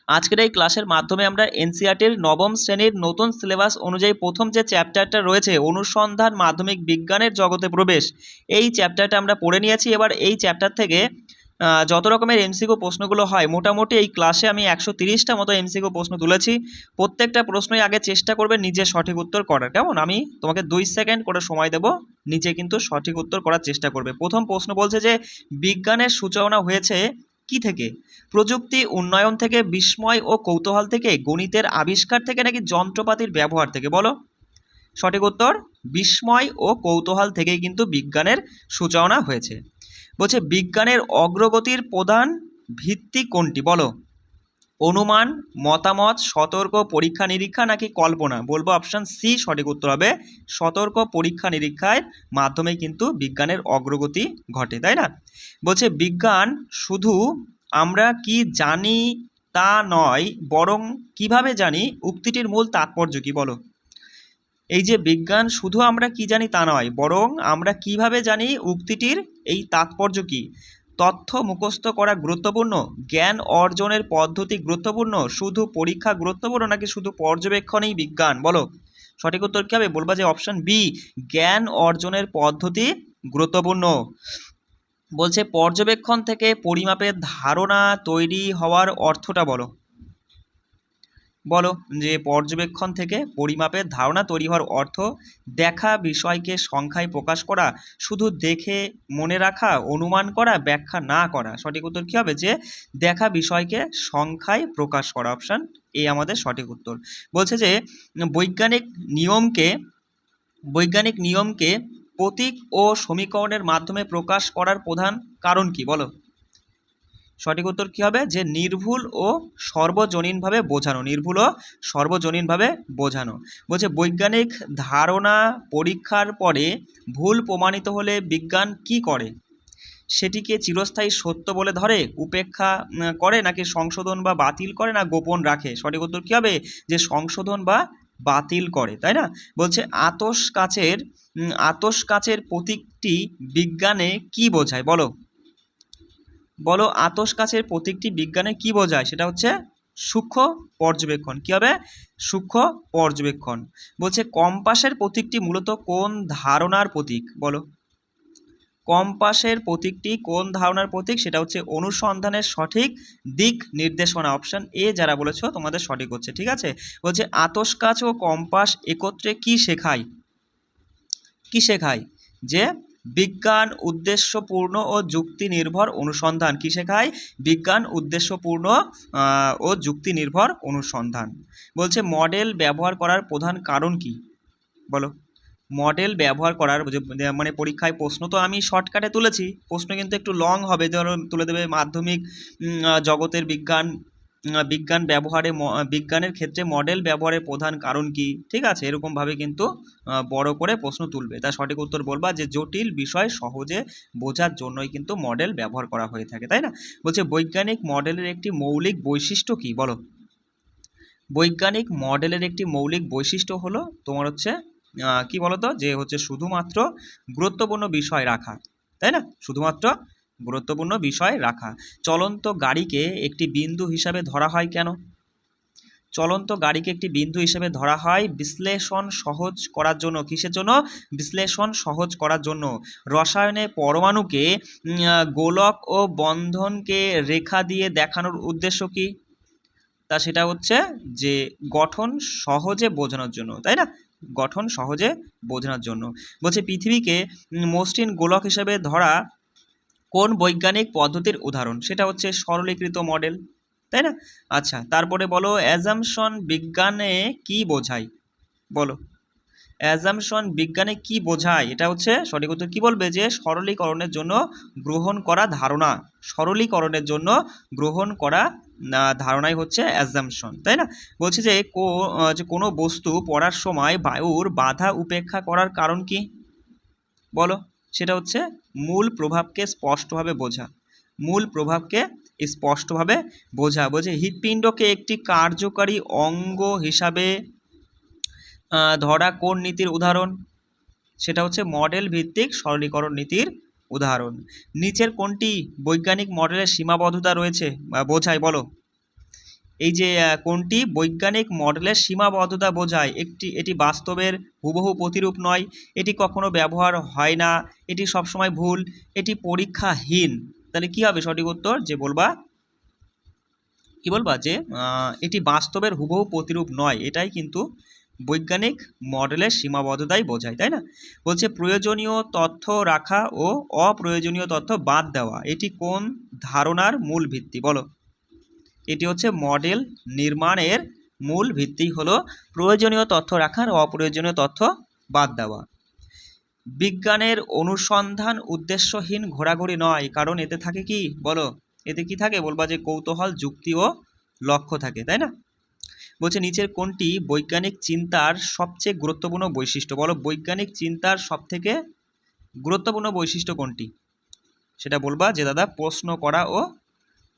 আজকের এই ক্লাসের মাধ্যমে আমরা এনসিইআরটির নবম শ্রেণীর নতুন সিলেবাস অনুযায়ী প্রথম যে চ্যাপ্টারটা রয়েছে অনুসন্ধান মাধ্যমিক বিজ্ঞানের জগতে প্রবেশ, এই চ্যাপ্টারটা আমরা পড়ে নিয়েছি। এবার এই চ্যাপ্টার থেকে যত রকমের এমসিকিউ প্রশ্নগুলো হয়, মোটামুটি এই ক্লাসে আমি 130টা মতো এমসিকিউ প্রশ্ন তুলেছি। প্রত্যেকটা প্রশ্নই আগে চেষ্টা করবে নিজে সঠিক উত্তর করার। কেমন? আমি তোমাকে 2 সেকেন্ড করে সময় দেব, নিজে কিন্তু সঠিক উত্তর করার চেষ্টা করবে। প্রথম প্রশ্ন বলছে যে বিজ্ঞানের সূচনা হয়েছে কি থেকে? প্রযুক্তি উন্নয়ন থেকে, বিস্ময় ও কৌতূহল থেকে, গণিতের আবিষ্কার থেকে, নাকি যন্ত্রপাতির ব্যবহার থেকে? বলো সঠিক উত্তর বিস্ময় ও কৌতূহল থেকেই কিন্তু বিজ্ঞানের সূচনা হয়েছে। বলছে বিজ্ঞানের অগ্রগতির প্রধান ভিত্তি কোনটি? বলো অনুমান, মতামত, সতর্ক পরীক্ষা নিরীক্ষা, নাকি কল্পনা? বলবো অপশান সি সঠিক উত্তর হবে। সতর্ক পরীক্ষা নিরীক্ষার মাধ্যমে কিন্তু বিজ্ঞানের অগ্রগতি ঘটে, তাই না? বলছে বিজ্ঞান শুধু আমরা কি জানি তা নয়, বরং কিভাবে জানি উক্তিটির মূল তাৎপর্য কি? বলো এই যে বিজ্ঞান শুধু আমরা কি জানি তা নয়, বরং আমরা কিভাবে জানি উক্তিটির এই তাৎপর্য কি? তথ্য মুখস্থ করা গুরুত্বপূর্ণ, জ্ঞান অর্জনের পদ্ধতি গুরুত্বপূর্ণ, শুধু পরীক্ষা গুরুত্বপূর্ণ, নাকি শুধু পর্যবেক্ষণেই বিজ্ঞান? বলো সঠিক উত্তর কী হবে? বলবা যে অপশান বি, জ্ঞান অর্জনের পদ্ধতি গুরুত্বপূর্ণ। বলছে পর্যবেক্ষণ থেকে পরিমাপের ধারণা তৈরি হওয়ার অর্থটা বলো। বলো যে পর্যবেক্ষণ থেকে পরিমাপের ধারণা তৈরি হওয়ার অর্থ দেখা বিষয়কে সংখ্যায় প্রকাশ করা, শুধু দেখে মনে রাখা, অনুমান করা, ব্যাখ্যা না করা। সঠিক উত্তর কী হবে? যে দেখা বিষয়কে সংখ্যায় প্রকাশ করা। অপশান এ আমাদের সঠিক উত্তর। বলছে যে বৈজ্ঞানিক নিয়মকে প্রতীক ও সমীকরণের মাধ্যমে প্রকাশ করার প্রধান কারণ কি? বলো সঠিক উত্তর কী হবে? যে নির্ভুল ও সর্বজনীনভাবে বোঝানো। নির্ভুল ও সর্বজনীনভাবে বোঝানো। বলছে বৈজ্ঞানিক ধারণা পরীক্ষার পরে ভুল প্রমাণিত হলে বিজ্ঞান কি করে? সেটিকে চিরস্থায়ী সত্য বলে ধরে, উপেক্ষা করে, নাকি সংশোধন বা বাতিল করে, না গোপন রাখে? সঠিক উত্তর কী হবে? যে সংশোধন বা বাতিল করে, তাই না? বলছে আতশ কাচের প্রতীকটি বিজ্ঞানে কি বোঝায়? বলো আতশ কাচের প্রতীকটি বিজ্ঞানে কি বোঝায়? সেটা হচ্ছে সূক্ষ্ম পর্যবেক্ষণ। কী হবে? সূক্ষ্ম পর্যবেক্ষণ। বলছে কম্পাসের প্রতীকটি মূলত কোন ধারণার প্রতীক? বলো কম্পাসের প্রতীকটি কোন ধারণার প্রতীক? সেটা হচ্ছে অনুসন্ধানের সঠিক দিক নির্দেশনা। অপশান এ যারা বলেছো তোমাদের সঠিক হচ্ছে, ঠিক আছে? বলছে আতশ কাচ ও কম্পাস একত্রে কি শেখায়? যে বিজ্ঞান উদ্দেশ্যপূর্ণ ও যুক্তি নির্ভর অনুসন্ধান। কি শেখায়? বিজ্ঞান উদ্দেশ্যপূর্ণ ও যুক্তি নির্ভর অনুসন্ধান। বলছে মডেল ব্যবহার করার প্রধান কারণ কি? বলো মডেল ব্যবহার করার মানে পরীক্ষায় প্রশ্ন তো আমি শর্টকাটে তুলেছি, প্রশ্ন কিন্তু একটু লং হবে। ধরো তুলে দেবে মাধ্যমিক জগতের বিজ্ঞান ব্যবহারে বিজ্ঞানের ক্ষেত্রে মডেল ব্যবহারের প্রধান কারণ কি? ঠিক আছে, এরকমভাবে কিন্তু বড় করে প্রশ্ন তুলবে। তার সঠিক উত্তর বলবা যে জটিল বিষয় সহজে বোঝার জন্যই কিন্তু মডেল ব্যবহার করা হয়ে থাকে, তাই না? বলছে বৈজ্ঞানিক মডেলের একটি মৌলিক বৈশিষ্ট্য কি? বলো বৈজ্ঞানিক মডেলের একটি মৌলিক বৈশিষ্ট্য হলো তোমার হচ্ছে কি বলতো? যে হচ্ছে শুধুমাত্র গুরুত্বপূর্ণ বিষয় রাখা, তাই না? শুধুমাত্র গুরুত্বপূর্ণ বিষয় রাখা। চলন্ত গাড়িকে একটি বিন্দু হিসাবে ধরা হয় কেন? চলন্ত গাড়িকে একটি বিন্দু হিসেবে ধরা হয় বিশ্লেষণ সহজ করার জন্য। কিসের জন্য? বিশ্লেষণ সহজ করার জন্য। রসায়নে পরমাণুকে গোলক ও বন্ধনকে রেখা দিয়ে দেখানোর উদ্দেশ্য কি? তা সেটা হচ্ছে যে গঠন সহজে বোঝানোর জন্য, তাই না? গঠন সহজে বোঝানোর জন্য। বলছে পৃথিবীকে মসৃণ গোলক হিসেবে ধরা কোন বৈজ্ঞানিক পদ্ধতির উদাহরণ? সেটা হচ্ছে সরলীকৃত মডেল, তাই না? আচ্ছা, তারপরে বলো অ্যাজাম্পশন বিজ্ঞানে কি বোঝায়? বলো অ্যাজাম্পশন বিজ্ঞানে কি বোঝায়? এটা হচ্ছে সঠিক উত্তর কী বলবে? যে সরলীকরণের জন্য গ্রহণ করা ধারণা। সরলীকরণের জন্য গ্রহণ করা ধারণাই হচ্ছে অ্যাজাম্পশন, তাই না? বলছে যে কোনো বস্তু পড়ার সময় বায়ুর বাধা উপেক্ষা করার কারণ কি? বলো সেটা হচ্ছে মূল প্রভাবকে স্পষ্টভাবে বোঝা। মূল প্রভাবকে স্পষ্টভাবে বোঝা। বলছে হৃৎপিণ্ডকে একটি কার্যকারী অঙ্গ হিসাবে ধরা কোন নীতির উদাহরণ? সেটা হচ্ছে মডেল ভিত্তিক সরলীকরণ নীতির উদাহরণ। নিচের কোনটি বৈজ্ঞানিক মডেলের সীমাবদ্ধতা রয়েছে বা বোঝায়? বলো এই যে কোনটি বৈজ্ঞানিক মডেলের সীমাবদ্ধতা বোঝায়? এটি বাস্তবের হুবহু প্রতিরূপ নয়, এটি কখনো ব্যবহার হয় না, এটি সবসময় ভুল, এটি পরীক্ষাহীন। তাহলে কি হবে সঠিক উত্তর? যে বলবা কি বলবা যে এটি বাস্তবের হুবহু প্রতিরূপ নয়, এটাই কিন্তু বৈজ্ঞানিক মডেলের সীমাবদ্ধতাই বোঝায়, তাই না? বলছে প্রয়োজনীয় তথ্য রাখা ও অপ্রয়োজনীয় তথ্য বাদ দেওয়া, এটি কোন ধারণার মূল ভিত্তি? বলো। এটি হচ্ছে মডেল নির্মাণের মূল ভিত্তি হলো প্রয়োজনীয় তথ্য রাখার অপ্রয়োজনীয় তথ্য বাদ দেওয়া। বিজ্ঞানের অনুসন্ধান উদ্দেশ্যহীন ঘোরাঘুরি নয়, কারণ এতে থাকে কি? বলো, এতে কি থাকে? বলবা যে কৌতূহল, যুক্তি ও লক্ষ্য থাকে, তাই না? বলছে নিচের কোনটি বৈজ্ঞানিক চিন্তার সবচেয়ে গুরুত্বপূর্ণ বৈশিষ্ট্য? বলো, বৈজ্ঞানিক চিন্তার সবথেকে গুরুত্বপূর্ণ বৈশিষ্ট্য কোনটি? সেটা বলবা যে দাদা প্রশ্ন করা ও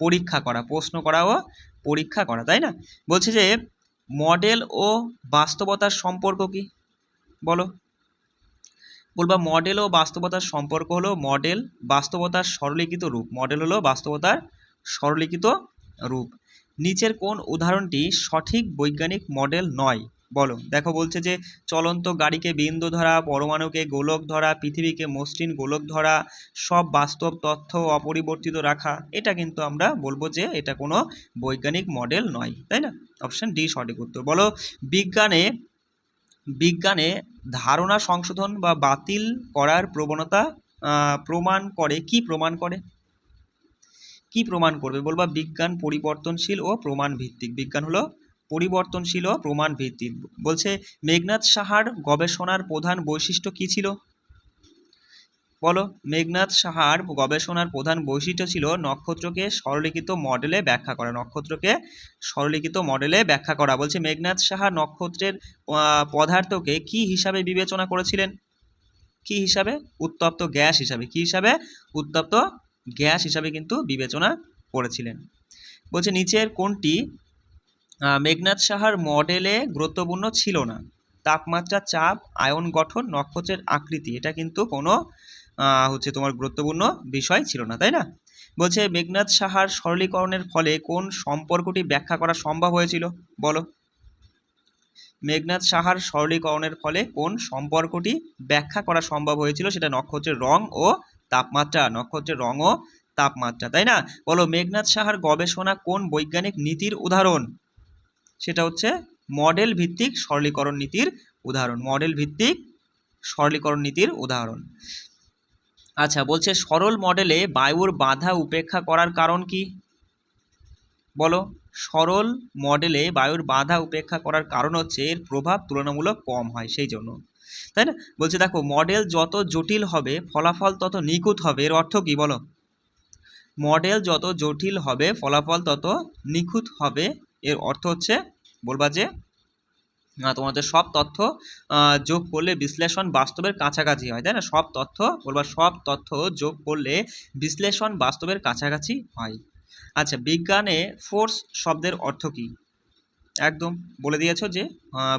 পরীক্ষা করা, প্রশ্ন করা ও পরীক্ষা করা, তাই না? বলছে যে মডেল ও বাস্তবতার সম্পর্ক কি? বলো। বলবা মডেল ও বাস্তবতার সম্পর্ক হলো মডেল বাস্তবতার সরলীকৃত রূপ, মডেল হলো বাস্তবতার সরলীকৃত রূপ। নিচের কোন উদাহরণটি সঠিক বৈজ্ঞানিক মডেল নয়? বলো। দেখো বলছে যে চলন্ত গাড়িকে বিন্দু ধরা, পরমাণুকে গোলক ধরা, পৃথিবীকে মসৃণ গোলক ধরা, সব বাস্তব তথ্য অপরিবর্তিত রাখা, এটা কিন্তু আমরা বলবো যে এটা কোনো বৈজ্ঞানিক মডেল নয়, তাই না? অপশন ডি সঠিক উত্তর। বলো বিজ্ঞানে ধারণা সংশোধন বা বাতিল করার প্রবণতা প্রমাণ করে কি? প্রমাণ করে কি? প্রমাণ করবে? বলবা বিজ্ঞান পরিবর্তনশীল ও প্রমাণ ভিত্তিক। বিজ্ঞান হলো পরিবর্তনশীল ও প্রমাণ ভিত্তিক। বলছে মেঘনাদ সাহার গবেষণার প্রধান বৈশিষ্ট্য কি ছিল? বলো। মেঘনাদ সাহার গবেষণার প্রধান বৈশিষ্ট্য ছিল নক্ষত্রকে সরলীকৃত মডেলে ব্যাখ্যা করা, নক্ষত্রকে সরলীকৃত মডেলে ব্যাখ্যা করা। বলছে মেঘনাদ সাহা নক্ষত্রের পদার্থকে কি হিসাবে বিবেচনা করেছিলেন? কি হিসাবে? উত্তপ্ত গ্যাস হিসাবে। কি হিসাবে? উত্তপ্ত গ্যাস হিসাবে কিন্তু বিবেচনা করেছিলেন। বলছে নিচের কোনটি মেঘনাদ সাহার মডেলে গুরুত্বপূর্ণ ছিল না? তাপমাত্রা, চাপ, আয়ন গঠন, নক্ষত্রের আকৃতি, এটা কিন্তু কোনো হচ্ছে তোমার গুরুত্বপূর্ণ বিষয় ছিল না, তাই না? বলছে মেঘনাদ সাহার সরলীকরণের ফলে কোন সম্পর্কটি ব্যাখ্যা করা সম্ভব হয়েছিল? বলো। মেঘনাদ সাহার সরলীকরণের ফলে কোন সম্পর্কটি ব্যাখ্যা করা সম্ভব হয়েছিল? সেটা নক্ষত্রের রং ও তাপমাত্রা, নক্ষত্রের রং ও তাপমাত্রা, তাই না? বলো মেঘনাদ সাহার গবেষণা কোন বৈজ্ঞানিক নীতির উদাহরণ? সেটা হচ্ছে মডেল ভিত্তিক সরলীকরণ নীতির উদাহরণ, মডেল ভিত্তিক সরলীকরণ নীতির উদাহরণ। আচ্ছা, বলছে সরল মডেলে বায়ুর বাধা উপেক্ষা করার কারণ কি? বলো। সরল মডেলে বায়ুর বাধা উপেক্ষা করার কারণ হচ্ছে এর প্রভাব তুলনামূলক কম হয়, সেই জন্য, তাই না? বলছে দেখো মডেল যত জটিল হবে ফলাফল তত নিখুঁত হবে, এর অর্থ কি? বলো। মডেল যত জটিল হবে ফলাফল তত নিখুঁত হবে, এর অর্থ হচ্ছে বলবা যে তোমাদের সব তথ্য যোগ করলে বিশ্লেষণ বাস্তবের কাছাকাছি হয়, তাই না? সব তথ্য বলবা সব তথ্য যোগ করলে বিশ্লেষণ বাস্তবের কাছাকাছি হয়। আচ্ছা, বিজ্ঞানে ফোর্স শব্দের অর্থ কি? একদম বলে দিয়েছো যে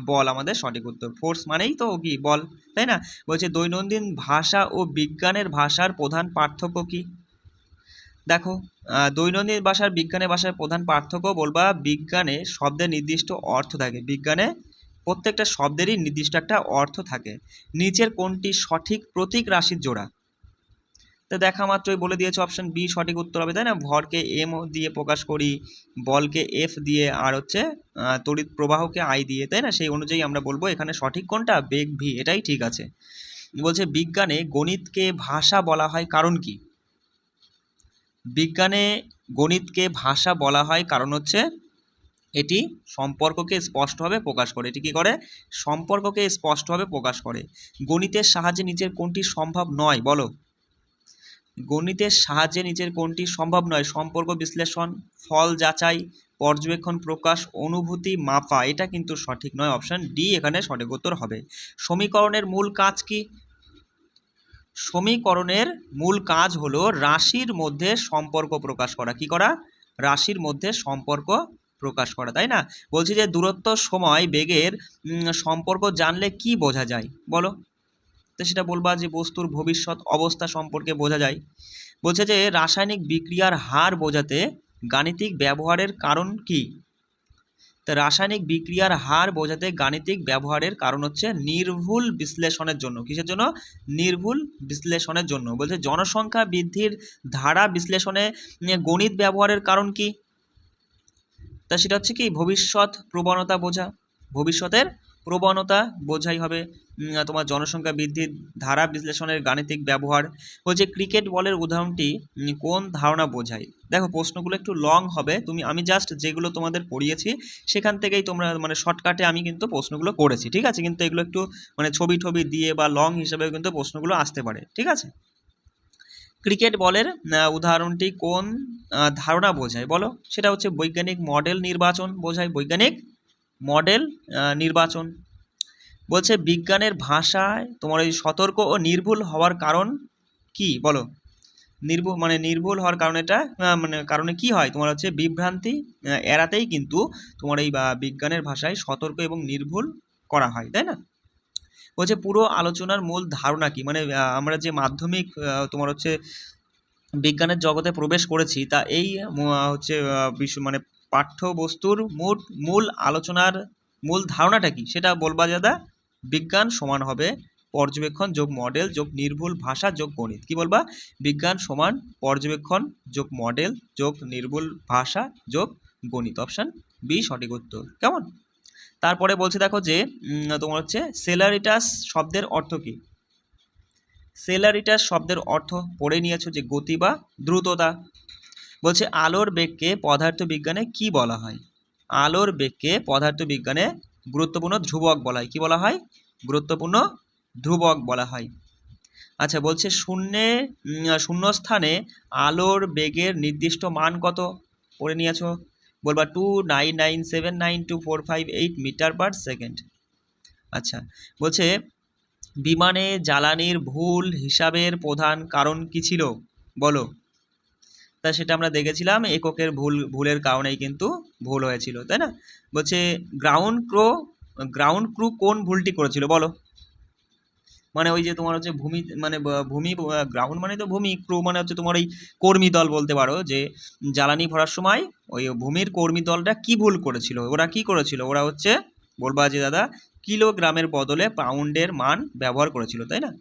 বল আমাদের সঠিক উত্তর। ফোর্স মানেই তো কি? বল, তাই না? বলছে দৈনন্দিন ভাষা ও বিজ্ঞানের ভাষার প্রধান পার্থক্য কি? দেখো দৈনন্দিন ভাষার বিজ্ঞানের ভাষার প্রধান পার্থক্য বলবা বিজ্ঞানে শব্দের নির্দিষ্ট অর্থ থাকে, বিজ্ঞানে প্রত্যেকটা শব্দেরই নির্দিষ্ট একটা অর্থ থাকে। নিচের কোনটি সঠিক প্রতীক রাশির জোড়া? তো দেখা মাত্রই বলে দিয়েছে অপশন বি সঠিক উত্তর হবে, তাই না? ভরকে এম দিয়ে প্রকাশ করি, বলকে এফ দিয়ে, আর হচ্ছে তড়িৎ প্রবাহকে আই দিয়ে, তাই না? সেই অনুযায়ী আমরা বলবো এখানে সঠিক কোনটা? বেগ ভি, এটাই ঠিক আছে। বলছে বিজ্ঞানে গণিতকে ভাষা বলা হয় কারণ কি? বিজ্ঞানে গণিতকে ভাষা বলা হয় কারণ হচ্ছে এটি সম্পর্ককে স্পষ্টভাবে প্রকাশ করে। এটি কী করে? সম্পর্ককে স্পষ্টভাবে প্রকাশ করে। গণিতের সাহায্যে নিচের কোনটি সম্ভব নয়? বলো। গণিতের সাহায্যে নিচের কোনটি সম্ভব নয়? সম্পর্ক বিশ্লেষণ, ফল যাচাই, পর্যবেক্ষণ প্রকাশ, অনুভূতি মাপা, এটা কিন্তু সঠিক নয়। অপশান ডি এখানে সঠিক উত্তর হবে। সমীকরণের মূল কাজ কি? সমীকরণের মূল কাজ হলো রাশির মধ্যে সম্পর্ক প্রকাশ করা। কি করা? রাশির মধ্যে সম্পর্ক প্রকাশ করা, তাই না? বলছি যে দূরত্ব, সময়, বেগের সম্পর্ক জানলে কি বোঝা যায়? বলো। তো সেটা বলবা যে বস্তুর ভবিষ্যৎ অবস্থা সম্পর্কে বোঝা যায়। বলছে যে রাসায়নিক বিক্রিয়ার হার বোঝাতে গাণিতিক ব্যবহারের কারণ কি? তো রাসায়নিক বিক্রিয়ার হার বোঝাতে গাণিতিক ব্যবহারের কারণ হচ্ছে নির্ভুল বিশ্লেষণের জন্য। কিসের জন্য? নির্ভুল বিশ্লেষণের জন্য। বলছে জনসংখ্যা বৃদ্ধির ধারা বিশ্লেষণে গণিত ব্যবহারের কারণ কি? তা সেটা হচ্ছে কি ভবিষ্যৎ প্রবণতা বোঝা, ভবিষ্যতের প্রবণতা বোঝাই হবে তোমার জনসংখ্যা বৃদ্ধির ধারা বিশ্লেষণের গাণিতিক ব্যবহার। বলছে ক্রিকেট বলের উদাহরণটি কোন ধারণা বোঝায়? দেখো প্রশ্নগুলো একটু লং হবে, আমি জাস্ট যেগুলো তোমাদের পড়িয়েছি সেখান থেকেই তোমরা মানে শর্টকাটে আমি কিন্তু প্রশ্নগুলো করেছি, ঠিক আছে? কিন্তু এগুলো একটু মানে ছবি টবি দিয়ে বা লং হিসেবে কিন্তু প্রশ্নগুলো আসতে পারে, ঠিক আছে? ক্রিকেট বলের উদাহরণটি কোন ধারণা বোঝায় বলো? সেটা হচ্ছে বৈজ্ঞানিক মডেল নির্বাচন বোঝায়, বৈজ্ঞানিক মডেল নির্বাচন। বলছে বিজ্ঞানের ভাষায় তোমার এই সতর্ক ও নির্ভুল হওয়ার কারণ কি বলো? নির্ভুল হওয়ার কারণ এটা মানে কারণে কি হয় তোমার হচ্ছে বিভ্রান্তি এড়াতেই কিন্তু তোমার এই বিজ্ঞানের ভাষায় সতর্ক এবং নির্ভুল করা হয়, তাই না? বলছে পুরো আলোচনার মূল ধারণা কি? মানে আমরা যে মাধ্যমিক তোমার হচ্ছে বিজ্ঞানের জগতে প্রবেশ করেছি তা এই হচ্ছে মানে পাঠ্যবস্তুর মূল আলোচনার মূল ধারণাটা কি সেটা বলবা দাদা? বিজ্ঞান সমান হবে পর্যবেক্ষণ যোগ মডেল যোগ নির্ভুল ভাষা যোগ গণিত। কি বলবা? বিজ্ঞান সমান পর্যবেক্ষণ যোগ মডেল যোগ নির্ভুল ভাষা যোগ গণিত। অপশান বি সঠিক উত্তর। কেমন? তারপরে বলছে দেখো যে তোমার হচ্ছে সেলারিটাস শব্দের অর্থ কি? সেলারিটাস শব্দের অর্থ পড়ে নিয়েছো যে গতি বা দ্রুততা। বলছে আলোর বেগকে পদার্থবিজ্ঞানে কি বলা হয়? আলোর বেগকে পদার্থবিজ্ঞানে গুরুত্বপূর্ণ ধ্রুবক বলা হয়। কি বলা হয়? গুরুত্বপূর্ণ ধ্রুবক বলা হয়। আচ্ছা বলছে শূন্যস্থানে আলোর বেগের নির্দিষ্ট মান কত? পড়ে নিয়েছো, বলবা 299792458 মিটার পার সেকেন্ড। আচ্ছা বলছে বিমানে জ্বালানির ভুল হিসাবের প্রধান কারণ কি ছিল বলো? তা সেটা আমরা দেখেছিলাম এককের ভুলের কারণেই কিন্তু ভুল হয়েছিল, তাই না? বলছে গ্রাউন্ড ক্রু কোন ভুলটি করেছিল বলো? মানে ওই যে তোমার হচ্ছে ভূমি গ্রাউন্ড মানে তো ভূমি, ক্রু মানে হচ্ছে তোমার এই কর্মী দল বলতে পারো, যে জ্বালানি ভরার সময় ওই ভূমির কর্মী দলটা কি ভুল করেছিল? ওরা কি করেছিল? ওরা হচ্ছে বলবা যে দাদা কিলোগ্রামের বদলে পাউন্ডের মান ব্যবহার করেছিল, তাই না?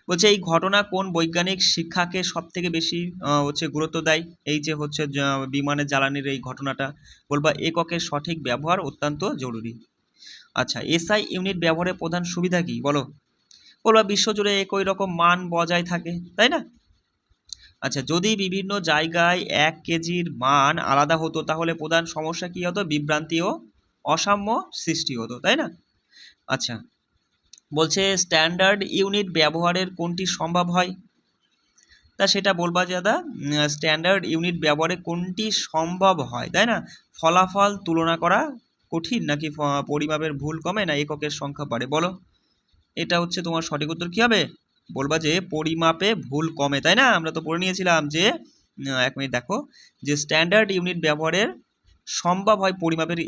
বলছে এই ঘটনা কোন বৈজ্ঞানিক শিক্ষাকে সব থেকে বেশি হচ্ছে গুরুত্ব দেয়? এই যে হচ্ছে বিমানের জ্বালানির এই ঘটনাটা, বলবা এককের সঠিক ব্যবহার অত্যন্ত জরুরি। আচ্ছা এসআই ইউনিট ব্যবহারের প্রধান সুবিধা কি বলো? বলবা বিশ্বজুড়ে একই রকম মান বজায় থাকে, তাই না? আচ্ছা যদি বিভিন্ন জায়গায় 1 কেজির মান আলাদা হতো তাহলে প্রধান সমস্যা কি হতো? বিভ্রান্তি ও অসাম্য সৃষ্টি হতো, তাই না? আচ্ছা বলছে স্ট্যান্ডার্ড ইউনিট ব্যবহারের কোনটি সম্ভব হয়? তা সেটা বলবা যে দাদা স্ট্যান্ডার্ড ইউনিট ব্যবহারে কোনটি সম্ভব হয়, তাই না? ফলাফল তুলনা করা কঠিন নাকি পরিমাপের ভুল কমে না এককের সংখ্যা বাড়ে বলো? এটা হচ্ছে তোমার সঠিক উত্তর কী হবে? বলবা যে পরিমাপে ভুল কমে, তাই না? আমরা তো পড়ে নিয়েছিলাম যে 1 মিনিট দেখো যে স্ট্যান্ডার্ড ইউনিট ব্যবহারের সম্ভব হয় পরিমাপের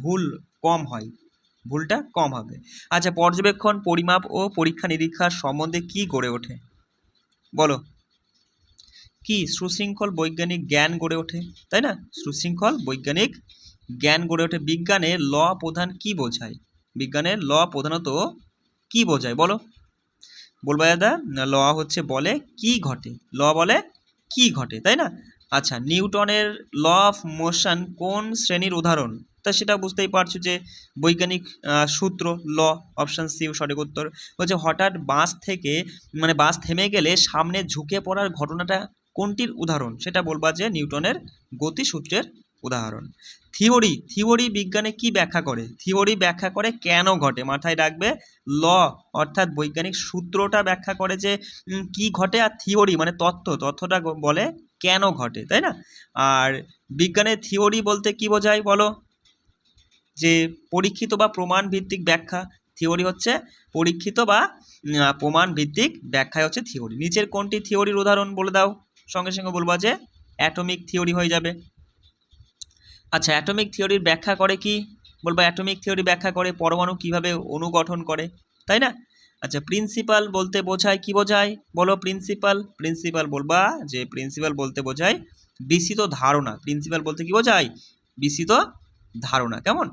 ভুল কম হয়, ভুলটা কম হবে। আচ্ছা পর্যবেক্ষণ পরিমাপ ও পরীক্ষা নিরীক্ষার সম্বন্ধে কি গড়ে ওঠে বলো? কি সুশৃঙ্খল বৈজ্ঞানিক জ্ঞান গড়ে ওঠে, তাই না? সুশৃঙ্খল বৈজ্ঞানিক জ্ঞান গড়ে ওঠে। বিজ্ঞানের ল প্রধান কি বোঝায়? বিজ্ঞানের ল প্রধানত কি বোঝায় বলো? বলবা দাদা ল হচ্ছে বলে কি ঘটে, ল বলে কি ঘটে, তাই না? আচ্ছা নিউটনের ল অফ মোশন কোন শ্রেণীর উদাহরণ? তা সেটা বুঝতেই পারছো যে বৈজ্ঞানিক সূত্র ল। অপশান সি সঠিক উত্তর। বলছে হঠাৎ বাস থেমে গেলে সামনে ঝুঁকে পড়ার ঘটনাটা কোনটির উদাহরণ? সেটা বলবা যে নিউটনের গতিসূত্রের উদাহরণ। থিওরি বিজ্ঞানে কি ব্যাখ্যা করে? থিওরি ব্যাখ্যা করে কেন ঘটে, মাথায় রাখবে। ল অর্থাৎ বৈজ্ঞানিক সূত্রটা ব্যাখ্যা করে যে কি ঘটে, আর থিওরি মানে তথ্যটা বলে কেন ঘটে, তাই না? আর বিজ্ঞানের থিওরি বলতে কি বোঝায় বলো? যে পরীক্ষিত বা প্রমাণ ভিত্তিক ব্যাখ্যা। থিওরি হচ্ছে পরীক্ষিত বা প্রমাণ ভিত্তিক ব্যাখ্যায় হচ্ছে থিওরি। নিচের কোনটি থিওরির উদাহরণ বলে দাও? সঙ্গে সঙ্গে বলবা যে অ্যাটমিক থিওরি হয়ে যাবে। আচ্ছা অ্যাটমিক থিওরির ব্যাখ্যা করে কি? বলবা অ্যাটমিক থিওরি ব্যাখ্যা করে পরমাণু কিভাবে অনুগঠন করে, তাই না? আচ্ছা প্রিন্সিপাল বলতে বোঝায় কি বোঝায় বলো? প্রিন্সিপাল বলবা যে বলতে বোঝায় বিস্তৃত ধারণা। প্রিন্সিপাল বলতে কি বোঝায়? বিস্তৃত ধারণা। কেমন?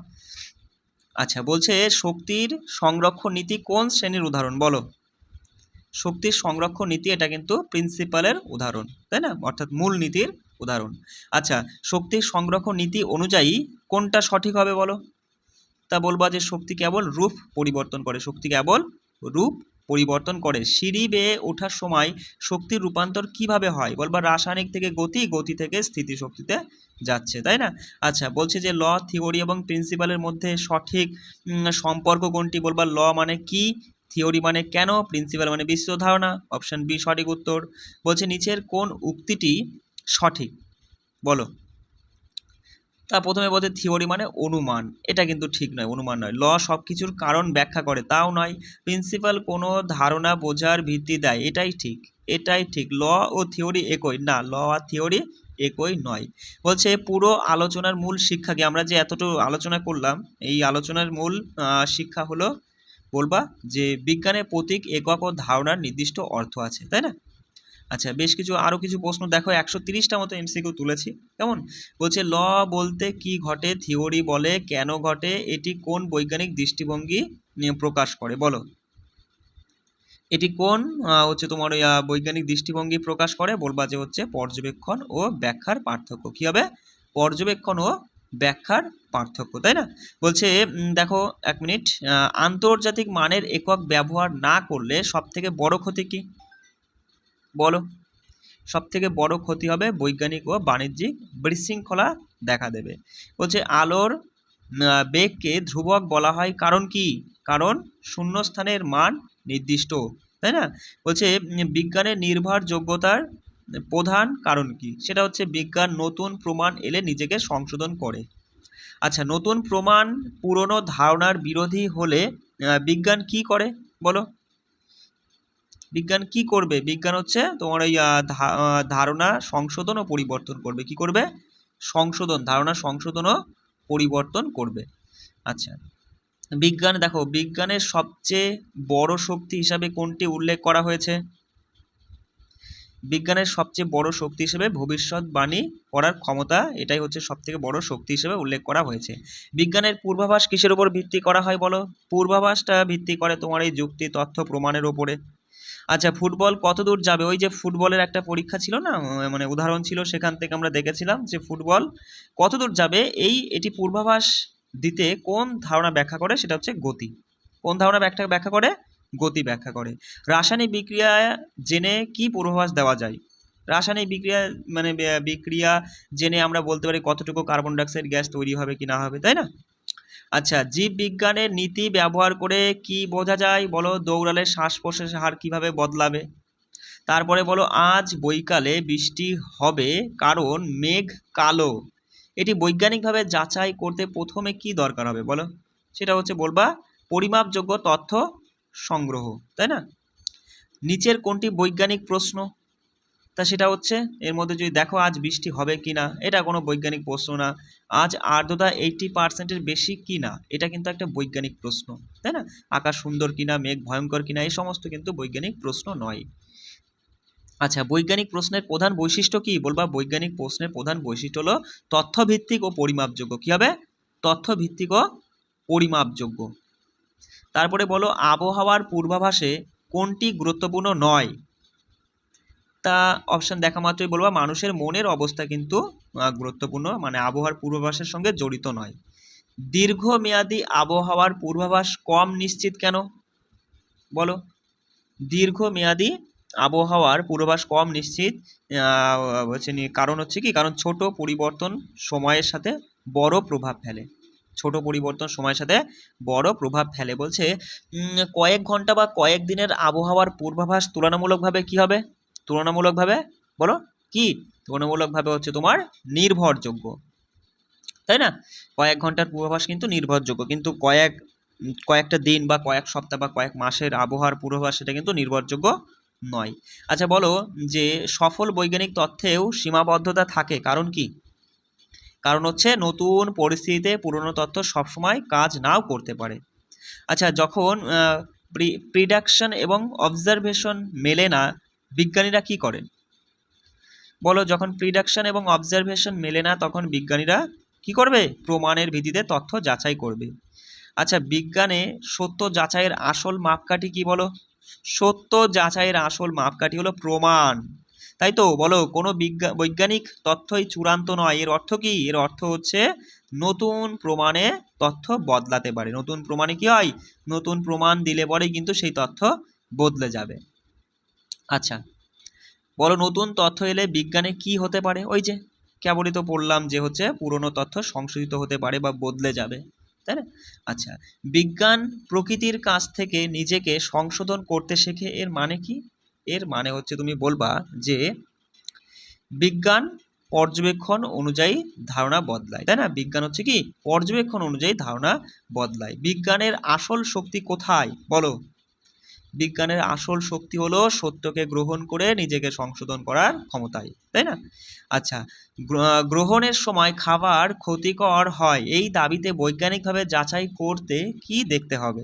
আচ্ছা, বলছে শক্তির সংরক্ষণ নীতি কোন শ্রেণীর উদাহরণ বলো? শক্তির সংরক্ষণ নীতি এটা কিন্তু প্রিন্সিপালের উদাহরণ, তাই না, অর্থাৎ মূল নীতির উদাহরণ। আচ্ছা, শক্তির সংরক্ষণ নীতি অনুযায়ী কোনটা সঠিক হবে বলো? তা বলবা যে শক্তি কেবল রূপ পরিবর্তন করে, শক্তি কেবল রূপ পরিবর্তন করে। সিঁড়ি বেয়ে ওঠার সময় শক্তির রূপান্তর কিভাবে হয়? বলবা রাসায়নিক থেকে গতি, গতি থেকে স্থিতিশক্তিতে যাচ্ছে, তাই না? আচ্ছা, বলছে যে ল, থিওরি এবং প্রিন্সিপালের মধ্যে সঠিক সম্পর্ক কোনটি? বলবা ল মানে কি, থিওরি মানে কেন, প্রিন্সিপাল মানে বিশ্ব ধারণা। অপশন বি সঠিক উত্তর। বলছে নিচের কোন উক্তিটি সঠিক বলো? তা প্রথমে বলতে থিওরি মানে অনুমান, এটা কিন্তু ঠিক নয়, অনুমান নয়। ল সব কিছুর কারণ ব্যাখ্যা করে, তাও নয়। প্রিন্সিপাল কোনো ধারণা বোঝার ভিত্তি দেয়, এটাই ঠিক, এটাই ঠিক। ল ও থিওরি একই না, ল আর থিওরি একই নয়। বলছে পুরো আলোচনার মূল শিক্ষা কি? আমরা যে এতটুকু আলোচনা করলাম, এই আলোচনার মূল শিক্ষা হলো বলবা যে বিজ্ঞানের প্রতীক, একক ও ধারণার নির্দিষ্ট অর্থ আছে, তাই না? আচ্ছা, বেশ কিছু আরও কিছু প্রশ্ন দেখো, 130টা মতো এমসিকিউ তুলেছি। কেমন? বলছে ল বলতে কি ঘটে, থিওরি বলে কেন ঘটে, এটি কোন বৈজ্ঞানিক দৃষ্টিভঙ্গি নিয়ে প্রকাশ করে বলো? এটি কোন হচ্ছে তোমার ওই বৈজ্ঞানিক দৃষ্টিভঙ্গি প্রকাশ করে? বলবা যে হচ্ছে পর্যবেক্ষণ ও ব্যাখ্যার পার্থক্য। কী হবে? পর্যবেক্ষণ ও ব্যাখ্যার পার্থক্য, তাই না? বলছে দেখো 1 মিনিট, আন্তর্জাতিক মানের একক ব্যবহার না করলে সবথেকে বড় ক্ষতি কি বলো? সবথেকে বড় ক্ষতি হবে বৈজ্ঞানিক ও বাণিজ্যিক বিশৃঙ্খলা দেখা দেবে। বলছে আলোর বেগকে ধ্রুবক বলা হয় কারণ কি? কারণ শূন্যস্থানের মান নির্দিষ্ট, তাই না? বলছে বিজ্ঞানের নির্ভরযোগ্যতার প্রধান কারণ কি? সেটা হচ্ছে বিজ্ঞান নতুন প্রমাণ এলে নিজেকে সংশোধন করে। আচ্ছা, নতুন প্রমাণ পুরনো ধারণার বিরোধী হলে বিজ্ঞান কি করে বলো? বিজ্ঞান কি করবে? বিজ্ঞান হচ্ছে তোমার ওই ধারণা সংশোধন ও পরিবর্তন করবে। কি করবে? সংশোধন, ধারণা সংশোধন ও পরিবর্তন করবে। আচ্ছা, বিজ্ঞান দেখো, বিজ্ঞানের সবচেয়ে বড় শক্তি হিসাবে কোনটি উল্লেখ করা হয়েছে? বিজ্ঞানের সবচেয়ে বড় শক্তি হিসেবে ভবিষ্যৎবাণী করার ক্ষমতা, এটাই হচ্ছে সবথেকে বড় শক্তি হিসেবে উল্লেখ করা হয়েছে। বিজ্ঞানের পূর্বাভাস কিসের উপর ভিত্তি করা হয় বলো? পূর্বাভাসটা ভিত্তি করে তোমার এই যুক্তি, তথ্য, প্রমাণের ওপরে। আচ্ছা, ফুটবল কত দূর যাবে? ওই যে ফুটবলের একটা পরীক্ষা ছিল না, মানে উদাহরণ ছিল, সেখান থেকে আমরা দেখেছিলাম যে ফুটবল কত দূর যাবে, এটি পূর্বাভাস দিতে কোন ধারণা ব্যাখ্যা করে? সেটা হচ্ছে গতি। কোন ধারণা ব্যাখ্যা করে? গতি ব্যাখ্যা করে। রাসায়নিক বিক্রিয়া জেনে কি পূর্বাভাস দেওয়া যায়? রাসায়নিক বিক্রিয়া মানে বিক্রিয়া জেনে আমরা বলতে পারি কতটুকু কার্বন ডাইঅক্সাইড গ্যাস তৈরি হবে কি না হবে, তাই না? আচ্ছা, জীববিজ্ঞানের নীতি ব্যবহার করে কি বোঝা যায় বলো? দৌড়ালে শ্বাস প্রশ্বাসের হার কিভাবে বদলাবে? তারপরে বলো আজ বৈকালে বৃষ্টি হবে কারণ মেঘ কালো, এটি বৈজ্ঞানিকভাবে যাচাই করতে প্রথমে কি দরকার হবে বলো? সেটা হচ্ছে বলবা পরিমাপযোগ্য তথ্য সংগ্রহ, তাই না? নিচের কোনটি বৈজ্ঞানিক প্রশ্ন? তা সেটা হচ্ছে এর মধ্যে যদি দেখো আজ বৃষ্টি হবে কি না, এটা কোনো বৈজ্ঞানিক প্রশ্ন না। আজ আর্দ্রতা 80%-এর বেশি কি না, এটা কিন্তু একটা বৈজ্ঞানিক প্রশ্ন, তাই না? আকাশ সুন্দর কিনা, মেঘ ভয়ঙ্কর কিনা, এই সমস্ত কিন্তু বৈজ্ঞানিক প্রশ্ন নয়। আচ্ছা, বৈজ্ঞানিক প্রশ্নের প্রধান বৈশিষ্ট্য কি? বলবা বৈজ্ঞানিক প্রশ্নের প্রধান বৈশিষ্ট্য হলো তথ্যভিত্তিক ও পরিমাপযোগ্য। কী হবে? তথ্যভিত্তিক ও পরিমাপযোগ্য। তারপরে বলো আবহাওয়ার পূর্বাভাসে কোনটি গুরুত্বপূর্ণ নয়? তা অপশান দেখা মাত্রই বলবা মানুষের মনের অবস্থা কিন্তু গুরুত্বপূর্ণ, মানে আবহাওয়ার পূর্বাভাসের সঙ্গে জড়িত নয়। দীর্ঘমেয়াদী আবহাওয়ার পূর্বাভাস কম নিশ্চিত কেন বলো? দীর্ঘমেয়াদী আবহাওয়ার পূর্বাভাস কম নিশ্চিত কারণ হচ্ছে কি? কারণ ছোট পরিবর্তন সময়ের সাথে বড় প্রভাব ফেলে। ছোট পরিবর্তন সময়ের সাথে বড় প্রভাব ফেলে। বলছে কয়েক ঘন্টা বা কয়েক দিনের আবহাওয়ার পূর্বাভাস তুলনামূলকভাবে কি হবে? তুলনামূলকভাবে বলো কি? তুলনামূলকভাবে হচ্ছে তোমার নির্ভরযোগ্য, তাই না? কয়েক ঘন্টার পূর্বাভাস কিন্তু নির্ভরযোগ্য, কিন্তু কয়েকটা দিন বা কয়েক সপ্তাহ বা কয়েক মাসের আবহাওয়ার পূর্বাভাস সেটা কিন্তু নির্ভরযোগ্য নয়। আচ্ছা, বলো যে সফল বৈজ্ঞানিক তথ্যেও সীমাবদ্ধতা থাকে, কারণ কি? কারণ হচ্ছে নতুন পরিস্থিতিতে পুরনো তথ্য সবসময় কাজ নাও করতে পারে। আচ্ছা, যখন প্রিডিকশন এবং অবজারভেশন মেলে না, বিজ্ঞানীরা কি করেন বলো? যখন প্রিডিকশন এবং অবজারভেশন মেলে না তখন বিজ্ঞানীরা কি করবে? প্রমাণের ভিত্তিতে তথ্য যাচাই করবে। আচ্ছা, বিজ্ঞানে সত্য যাচাইয়ের আসল মাপকাঠি কি বলো? সত্য যাচাইয়ের আসল মাপকাঠি হলো প্রমাণ, তাই তো? বলো, কোনো বৈজ্ঞানিক তথ্যই চূড়ান্ত নয়, এর অর্থ কি? এর অর্থ হচ্ছে নতুন প্রমাণে তথ্য বদলাতে পারে। নতুন প্রমাণে কি হয়? নতুন প্রমাণ দিলে পরেই কিন্তু সেই তথ্য বদলে যাবে। আচ্ছা, বলো, নতুন তথ্য এলে বিজ্ঞানে কি হতে পারে? ওই যে কেবলই তো পড়লাম যে হচ্ছে পুরনো তথ্য সংশোধিত হতে পারে বা বদলে যাবে, তাই না? আচ্ছা, বিজ্ঞান প্রকৃতির কাছ থেকে নিজেকে সংশোধন করতে শেখে, এর মানে কি? এর মানে হচ্ছে তুমি বলবা যে বিজ্ঞান পর্যবেক্ষণ অনুযায়ী ধারণা বদলায়, তাই না? বিজ্ঞান হচ্ছে কি পর্যবেক্ষণ অনুযায়ী ধারণা বদলায়। বিজ্ঞানের আসল শক্তি কোথায়? বলো। বিজ্ঞানের আসল শক্তি হলো সত্যকে গ্রহণ করে নিজেকে সংশোধন করার ক্ষমতায়, তাই না? আচ্ছা, গ্রহণের সময় খাবার ক্ষতিকর হয় এই দাবিতে বৈজ্ঞানিকভাবে যাচাই করতে কি দেখতে হবে?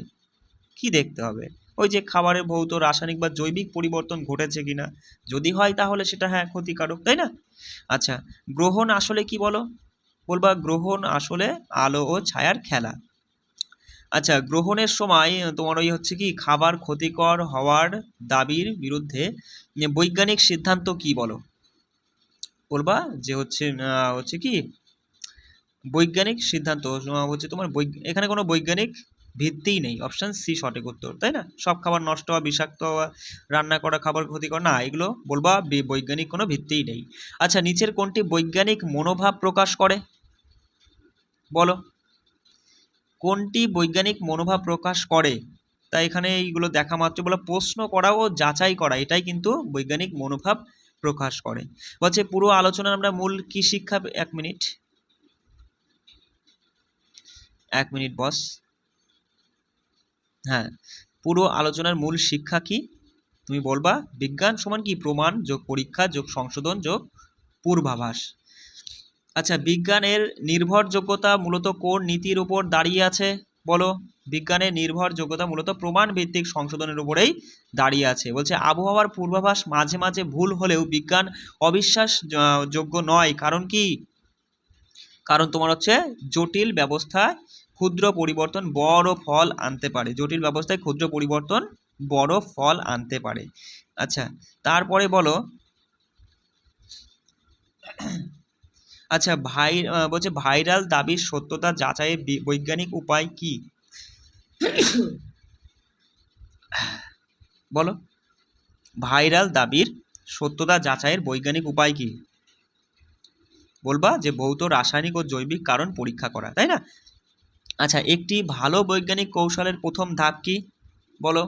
কি দেখতে হবে? ওই যে খাবারের ভৌত রাসায়নিক বা জৈবিক পরিবর্তন ঘটেছে কিনা, যদি হয় তাহলে সেটা হ্যাঁ ক্ষতিকারক, তাই না? আচ্ছা, গ্রহণ আসলে কি বলো? বলবা গ্রহণ আসলে আলো ও ছায়ার খেলা। আচ্ছা, গ্রহণের সময় তোমার ওই হচ্ছে কি খাবার ক্ষতিকর হওয়ার দাবির বিরুদ্ধে বৈজ্ঞানিক সিদ্ধান্ত কি বলো? বলবা যে হচ্ছে কি বৈজ্ঞানিক সিদ্ধান্ত হচ্ছে তোমার এখানে কোনো বৈজ্ঞানিক ভিত্তিই নেই। অপশান সি সঠিক উত্তর, তাই না? সব খাবার নষ্ট হওয়া, বিষাক্ত হওয়া, রান্না করা খাবার ক্ষতিকর না, এগুলো বলবা বৈজ্ঞানিক কোনো ভিত্তিই নেই। আচ্ছা, নিচের কোনটি বৈজ্ঞানিক মনোভাব প্রকাশ করে? বলো, কোনটি বৈজ্ঞানিক মনোভাব প্রকাশ করে? তাই এখানে এইগুলো দেখা মাত্র বলে প্রশ্ন করা ও যাচাই করা, এটাই কিন্তু বৈজ্ঞানিক মনোভাব প্রকাশ করে। বলছে পুরো আলোচনার আমরা মূল কি শিক্ষা? 1 মিনিট, 1 মিনিট বস। হ্যাঁ, পুরো আলোচনার মূল শিক্ষা কি? তুমি বলবা বিজ্ঞান সমান কি প্রমাণ যোগ পরীক্ষা যোগ সংশোধন যোগ পূর্বাভাস। আচ্ছা, বিজ্ঞানের নির্ভরযোগ্যতা মূলত কোন নীতির উপর দাঁড়িয়ে আছে? বলো, বিজ্ঞানের নির্ভরযোগ্যতা মূলত প্রমাণ ভিত্তিক সংশোধনের উপরেই দাঁড়িয়ে আছে। বলছে আবহাওয়ার পূর্বাভাস মাঝে মাঝে ভুল হলেও বিজ্ঞান অবিশ্বাসযোগ্য নয়, কারণ কি? কারণ তোমার হচ্ছে জটিল ব্যবস্থায় ক্ষুদ্র পরিবর্তন বড় ফল আনতে পারে। জটিল ব্যবস্থায় ক্ষুদ্র পরিবর্তন বড় ফল আনতে পারে। আচ্ছা, তারপরে বলো, আচ্ছা বলছে ভাইরাল দাবির সত্যতা যাচাইয়ের বৈজ্ঞানিক উপায় কি? বলো, ভাইরাল দাবির সত্যতা যাচাইয়ের বৈজ্ঞানিক উপায় কি? বলবা যে ভৌত রাসায়নিক ও জৈবিক কারণ পরীক্ষা করা, তাই না? আচ্ছা, একটি ভালো বৈজ্ঞানিক কৌশলের প্রথম ধাপ কি? বলো,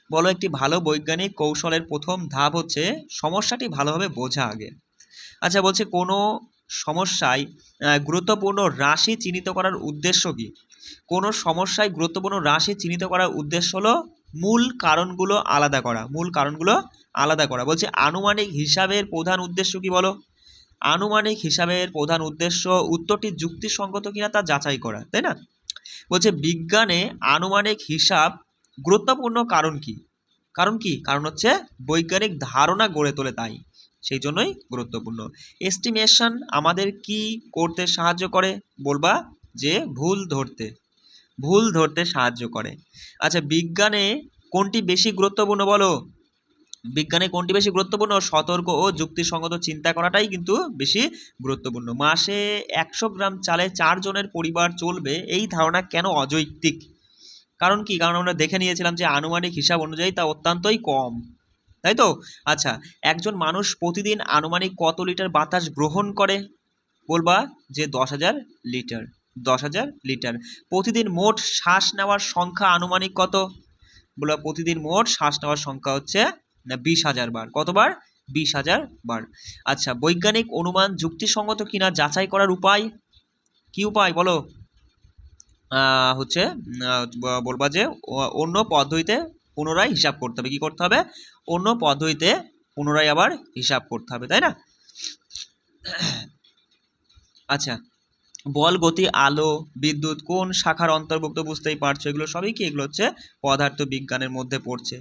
বলো একটি ভালো বৈজ্ঞানিক কৌশলের প্রথম ধাপ হচ্ছে সমস্যাটি ভালোভাবে বোঝা আগে। আচ্ছা, বলছে কোনো সমস্যায় গুরুত্বপূর্ণ রাশি চিহ্নিত করার উদ্দেশ্য কি? কোনো সমস্যায় গুরুত্বপূর্ণ রাশি চিহ্নিত করার উদ্দেশ্য হলো মূল কারণগুলো আলাদা করা। মূল কারণগুলো আলাদা করা। বলছে আনুমানিক হিসাবের প্রধান উদ্দেশ্য কি? বলো, আনুমানিক হিসাবের প্রধান উদ্দেশ্য উত্তরটি যুক্তিসঙ্গত কিনা তা যাচাই করা, তাই না? বলছে বিজ্ঞানে আনুমানিক হিসাব গুরুত্বপূর্ণ কারণ কি? কারণ কি? কারণ হচ্ছে বৈজ্ঞানিক ধারণা গড়ে তোলে, তাই সেই জন্যই গুরুত্বপূর্ণ। এস্টিমেশন আমাদের কি করতে সাহায্য করে? বলবা যে ভুল ধরতে সাহায্য করে। আচ্ছা, বিজ্ঞানে কোনটি বেশি গুরুত্বপূর্ণ? বলো, বিজ্ঞানে কোনটি বেশি গুরুত্বপূর্ণ? সতর্ক ও যুক্তিসঙ্গত চিন্তা করাটাই কিন্তু বেশি গুরুত্বপূর্ণ। মাসে 100 গ্রাম চালে 4 জনের পরিবার চলবে, এই ধারণা কেন অযৌক্তিক? কারণ কি? কারণ আমরা দেখে নিয়েছিলাম যে আনুমানিক হিসাব অনুযায়ী তা অত্যন্তই কম, তাই তো? আচ্ছা, একজন মানুষ প্রতিদিন আনুমানিক কত লিটার বাতাস গ্রহণ করে? বলবা যে 10,000 লিটার। 10,000 লিটার। প্রতিদিন মোট শ্বাস নেওয়ার সংখ্যা আনুমানিক কত? বলবা প্রতিদিন মোট শ্বাস নেওয়ার সংখ্যা হচ্ছে 20,000 বার। কতবার? 20,000 বার। আচ্ছা, বৈজ্ঞানিক অনুমান যুক্তিসঙ্গত কিনা যাচাই করার উপায় কি? উপায় বলো, হচ্ছে বলবা যে অন্য পদ্ধতিতে পুনরায় হিসাব করতে হবে। কি করতে হবে? অন্য পদ্ধতিতে পুনরায় আবার হিসাব করতে হবে, তাই না? আচ্ছা, বল, গতি, আলো, বিদ্যুৎ কোন শাখার অন্তর্ভুক্ত বুঝতেই পারছো, এগুলো সবই কি, এগুলো হচ্ছে পদার্থ বিজ্ঞানের মধ্যে পড়ছে।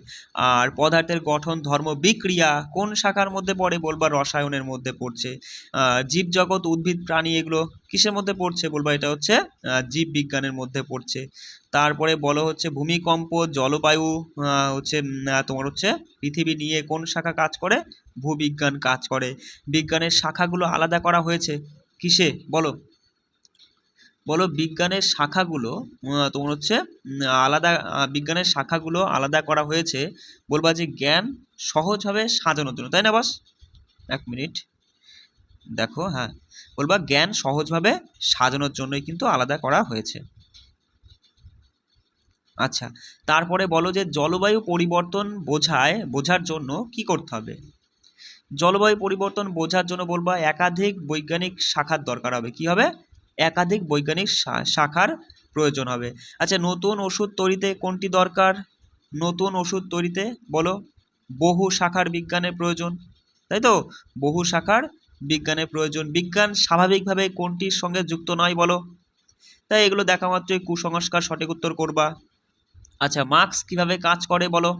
আর পদার্থের গঠন, ধর্ম, বিক্রিয়া কোন শাখার মধ্যে পড়ে, বলবা রসায়নের মধ্যে পড়ছে। জীবজগৎ, উদ্ভিদ, প্রাণী এগুলো কিসের মধ্যে পড়ছে, বলবা এটা হচ্ছে জীব বিজ্ঞানের মধ্যে পড়ছে। তারপরে বলো হচ্ছে ভূমিকম্প, জলবায়ু, হচ্ছে তোমার হচ্ছে পৃথিবী নিয়ে কোন শাখা কাজ করে, ভূবিজ্ঞান কাজ করে। বিজ্ঞানের শাখাগুলো আলাদা করা হয়েছে কিসে, বলো বলো বিজ্ঞানের শাখাগুলো তোমার হচ্ছে আলাদা, বিজ্ঞানের শাখাগুলো আলাদা করা হয়েছে, বলবা যে জ্ঞান সহজভাবে সাজানোর জন্য, তাই না বস? এক মিনিট দেখো, হ্যাঁ, বলবা জ্ঞান সহজভাবে সাজানোর জন্যই কিন্তু আলাদা করা হয়েছে। আচ্ছা, তারপরে বলো যে জলবায়ু পরিবর্তন বোঝার জন্য কি করতে হবে। জলবায়ু পরিবর্তন বোঝার জন্য বলবা একাধিক বৈজ্ঞানিক শাখার দরকার হবে। কি হবে? একাধিক বৈজ্ঞানিক শাখার প্রয়োজন হবে। আচ্ছা, নতুন ওষুধ তৈরিতে কোনটি দরকার? নতুন ওষুধ তৈরিতে বলো বহু শাখার বিজ্ঞানের প্রয়োজন, তাই তো? বহু শাখার বিজ্ঞানের প্রয়োজন। বিজ্ঞান স্বাভাবিকভাবে কোনটির সঙ্গে যুক্ত নয়, বলো? তাই এগুলো দেখা মাত্রই কুসংস্কার, সঠিক উত্তর করবা। আচ্ছা, মার্কস কিভাবে কাজ করে, বলো?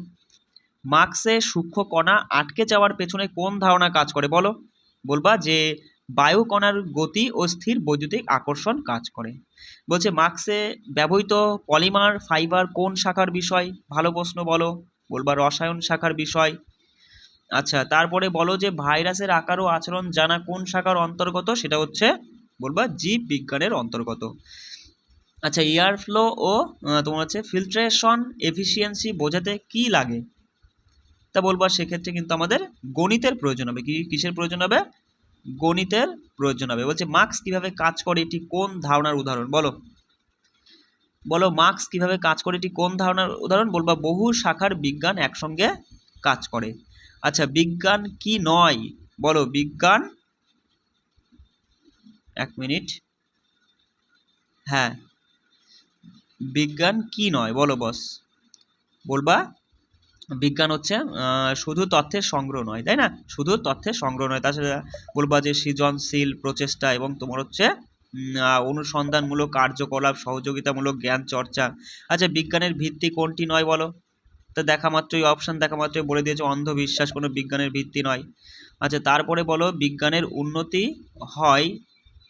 মার্কসে সূক্ষ্ম কণা আটকে যাওয়ার পেছনে কোন ধারণা কাজ করে, বলো? বলবা যে বায়ু কণার গতি ও স্থির বৈদ্যুতিক আকর্ষণ কাজ করে। বলছে মার্কসে ব্যবহৃত পলিমার ফাইবার কোন শাখার বিষয়, ভালো প্রশ্ন, বলো? বলবা রসায়ন শাখার বিষয়। আচ্ছা, তারপরে বলো যে ভাইরাসের আকার ও আচরণ জানা কোন শাখার অন্তর্গত, সেটা হচ্ছে বলবা জীব বিজ্ঞানের অন্তর্গত। আচ্ছা, এয়ার ফ্লো ও তোমার হচ্ছে ফিল্ট্রেশন এফিসিয়েন্সি বোঝাতে কি লাগে, তা বলবা সেক্ষেত্রে কিন্তু আমাদের গণিতের প্রয়োজন হবে। কিসের প্রয়োজন হবে? গণিতের প্রয়োজন হবে। বলছে মার্কস কিভাবে কাজ করে, এটি কোন ধারণার উদাহরণ, বলো? বলো মার্কস কিভাবে কাজ করে, এটি কোন ধারণার উদাহরণ, বলবা বহু শাখার বিজ্ঞান একসঙ্গে কাজ করে। আচ্ছা, বিজ্ঞান কি নয়, বলো? বিজ্ঞান, এক মিনিট, হ্যাঁ, বিজ্ঞান কি নয়, বলো বস? বলবা বিজ্ঞান হচ্ছে শুধু তথ্যের সংগ্রহ নয়, তাই না? শুধু তথ্যের সংগ্রহ নয়, তাছাড়া বলবা যে সৃজনশীল প্রচেষ্টা এবং তোমার হচ্ছে অনুসন্ধানমূলক কার্যকলাপ, সহযোগিতামূলক জ্ঞান চর্চা। আচ্ছা, বিজ্ঞানের ভিত্তি কোনটি নয়, বলো? তো দেখা মাত্রই অপশান দেখা মাত্রই বলে দিয়েছে অন্ধবিশ্বাস কোনো বিজ্ঞানের ভিত্তি নয়। আচ্ছা, তারপরে বলো বিজ্ঞানের উন্নতি হয়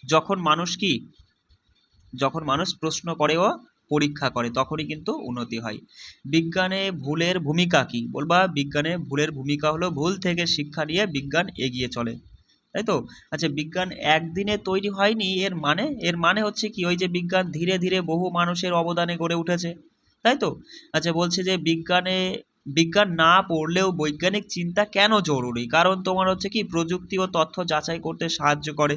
যখন মানুষ কি, যখন মানুষ প্রশ্ন করে ও পরীক্ষা করে, তখনই কিন্তু উন্নতি হয়। বিজ্ঞানে ভুলের ভূমিকা কি, বলবা বিজ্ঞানে ভুলের ভূমিকা হলো ভুল থেকে শিক্ষা নিয়ে বিজ্ঞান এগিয়ে চলে, তাই তো? আচ্ছা, বিজ্ঞান একদিনে তৈরি হয়নি, এর মানে হচ্ছে কি, ওই যে বিজ্ঞান ধীরে ধীরে বহু মানুষের অবদানে গড়ে উঠেছে, তাই তো? আচ্ছা, বলছে যে বিজ্ঞান না পড়লেও বৈজ্ঞানিক চিন্তা কেন জরুরি, কারণ তোমার হচ্ছে কি প্রযুক্তি ও তথ্য যাচাই করতে সাহায্য করে।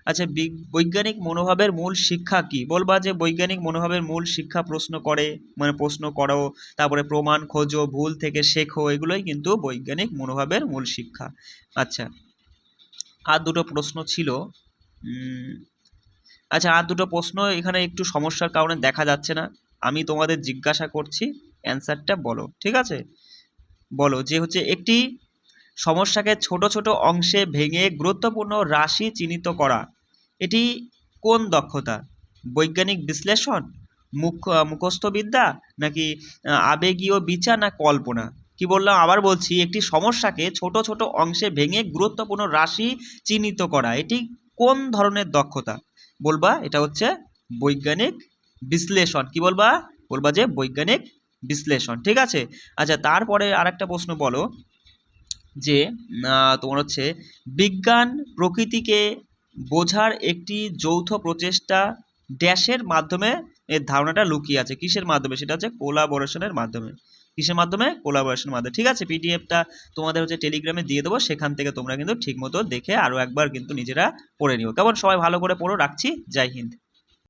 আচ্ছা, বৈজ্ঞানিক মনোভাবের মূল শিক্ষা কি, বলবা যে বৈজ্ঞানিক মনোভাবের মূল শিক্ষা প্রশ্ন করো, তারপরে প্রমাণ খোঁজো, ভুল থেকে শেখো, এগুলোই কিন্তু বৈজ্ঞানিক মনোভাবের মূল শিক্ষা। আচ্ছা, আর দুটো প্রশ্ন ছিল। আচ্ছা, আর দুটো প্রশ্ন এখানে একটু সমস্যার কারণে দেখা যাচ্ছে না, আমি তোমাদের জিজ্ঞাসা করছি, অ্যান্সারটা বলো, ঠিক আছে? বলো যে হচ্ছে একটি সমস্যাকে ছোট ছোট অংশে ভেঙে গুরুত্বপূর্ণ রাশি চিহ্নিত করা, এটি কোন দক্ষতা? বৈজ্ঞানিক বিশ্লেষণ, মুখস্থবিদ্যা, নাকি আবেগীয় বিচার, না কল্পনা? কি বললাম, আবার বলছি, একটি সমস্যাকে ছোট ছোট অংশে ভেঙে গুরুত্বপূর্ণ রাশি চিহ্নিত করা, এটি কোন ধরনের দক্ষতা? বলবা এটা হচ্ছে বৈজ্ঞানিক বিশ্লেষণ। কি বলবা? বলবা যে বৈজ্ঞানিক বিশ্লেষণ, ঠিক আছে? আচ্ছা, তারপরে আরেকটা প্রশ্ন বলো যে তোমার হচ্ছে বিজ্ঞান প্রকৃতিকে বোঝার একটি যৌথ প্রচেষ্টা ড্যাশের মাধ্যমে এর ধারণাটা লুকিয়ে আছে, কিসের মাধ্যমে? সেটা হচ্ছে কোলাবোরেশনের মাধ্যমে। কিসের মাধ্যমে? কোলাবোরেশনের মাধ্যমে, ঠিক আছে? পিডিএফটা তোমাদের হচ্ছে টেলিগ্রামে দিয়ে দেবো, সেখান থেকে তোমরা কিন্তু ঠিকমতো দেখে আরও একবার কিন্তু নিজেরা পড়ে নিও। কেমন? সবাই ভালো করে পড়ো, রাখছি, জয় হিন্দ।